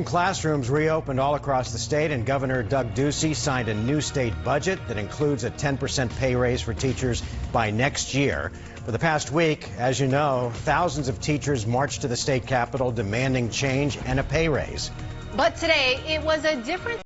Classrooms reopened all across the state, and Governor Doug Ducey signed a new state budget that includes a 10% pay raise for teachers by next year. For the past week, as you know, thousands of teachers marched to the state capitol demanding change and a pay raise. But today, it was a different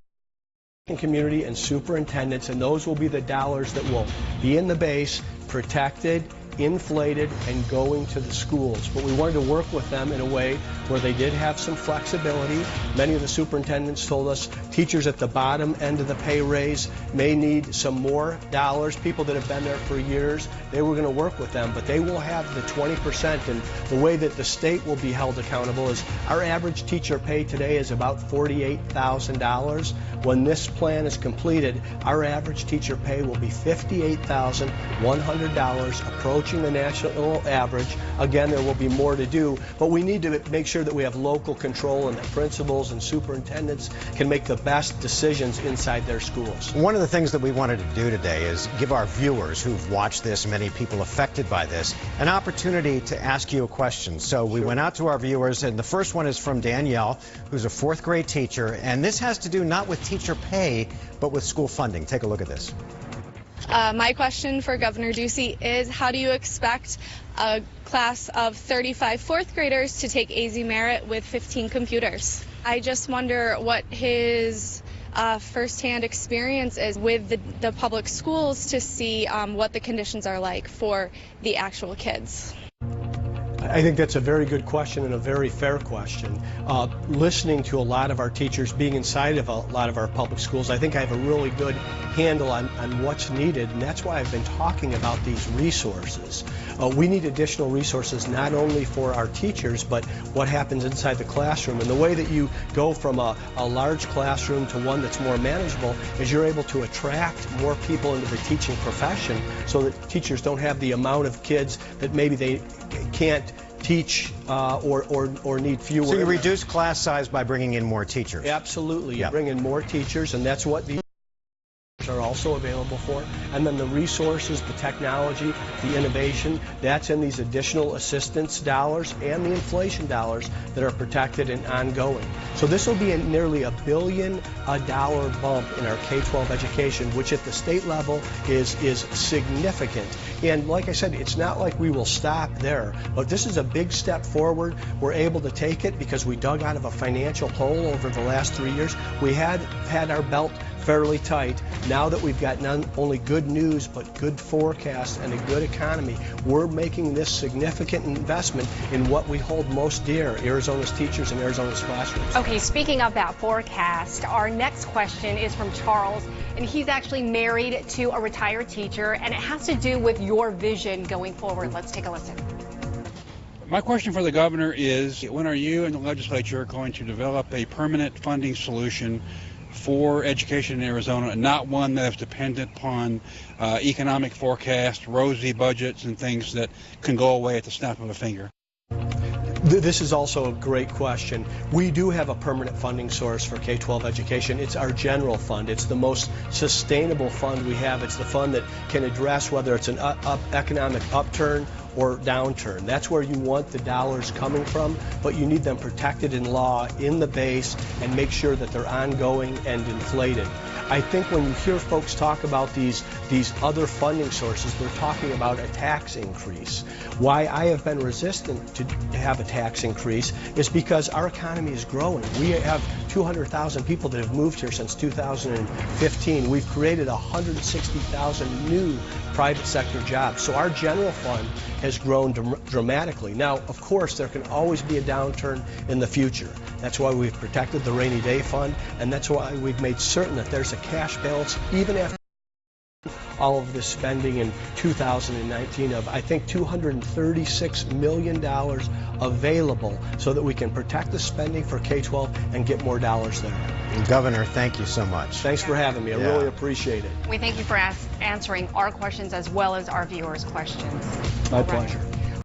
community and superintendents, and those will be the dollars that will be in the base, protected, inflated, and going to the schools. But we wanted to work with them in a way where they did have some flexibility. Many of the superintendents told us teachers at the bottom end of the pay raise may need some more dollars. People that have been there for years, they were going to work with them, but they will have the 20%. And the way that the state will be held accountable is our average teacher pay today is about $48,000. When this plan is completed, our average teacher pay will be $58,100, approaching the national average. Again, there will be more to do, but we need to make sure that we have local control and that principals and superintendents can make the best decisions inside their schools. One of the things that we wanted to do today is give our viewers who've watched this, many people affected by this, an opportunity to ask you a question. So we went out to our viewers, and the first one is from Danielle, who's a fourth grade teacher, and this has to do not with teacher pay, but with school funding. Take a look at this. My question for Governor Ducey is, how do you expect a class of 35 fourth graders to take AZ Merit with 15 computers? I just wonder what his firsthand experience is with the public schools to see what the conditions are like for the actual kids. I think that's a very good question and a very fair question. Listening to a lot of our teachers, being inside of a lot of our public schools, I think I have a really good handle on what's needed, and that's why I've been talking about these resources. We need additional resources not only for our teachers, but what happens inside the classroom. And the way that you go from a large classroom to one that's more manageable is you're able to attract more people into the teaching profession so that teachers don't have the amount of kids that maybe they can't teach or need fewer. So you reduce class size by bringing in more teachers? Absolutely. You bring in more teachers, and that's what these are also available for. And then the resources, the technology, the innovation, that's in these additional assistance dollars and the inflation dollars that are protected and ongoing. So this will be nearly $1 billion bump in our K-12 education, which at the state level is significant. And like I said, it's not like we will stop there, but this is a big step forward. We're able to take it because we dug out of a financial hole over the last 3 years. We had our belt fairly tight. Now that we've got not only good news but good forecasts and a good economy, we're making this significant investment in what we hold most dear, Arizona's teachers and Arizona's classrooms. Okay, speaking of that forecast, our next question is from Charles, and he's actually married to a retired teacher, and it has to do with your vision going forward. Let's take a listen. My question for the governor is, when are you and the legislature going to develop a permanent funding solution for education in Arizona, and not one that is dependent upon economic forecasts, rosy budgets, and things that can go away at the snap of a finger? This is also a great question. We do have a permanent funding source for K-12 education. It's our general fund. It's the most sustainable fund we have. It's the fund that can address whether it's an economic upturn or downturn. That's where you want the dollars coming from, but you need them protected in law in the base and make sure that they're ongoing and inflated. I think when you hear folks talk about these other funding sources, they're talking about a tax increase. Why I have been resistant to have a tax increase is because our economy is growing. We have 200,000 people that have moved here since 2015. We've created 160,000 new private sector jobs. So our general fund has grown dramatically. Now, of course, there can always be a downturn in the future. That's why we've protected the rainy day fund, and that's why we've made certain that there's a cash balance even after all of this spending in 2019 of, I think, $236 million available so that we can protect the spending for K-12 and get more dollars there. Governor, thank you so much. Thanks for having me. I really appreciate it. We thank you for answering our questions as well as our viewers' questions. My pleasure.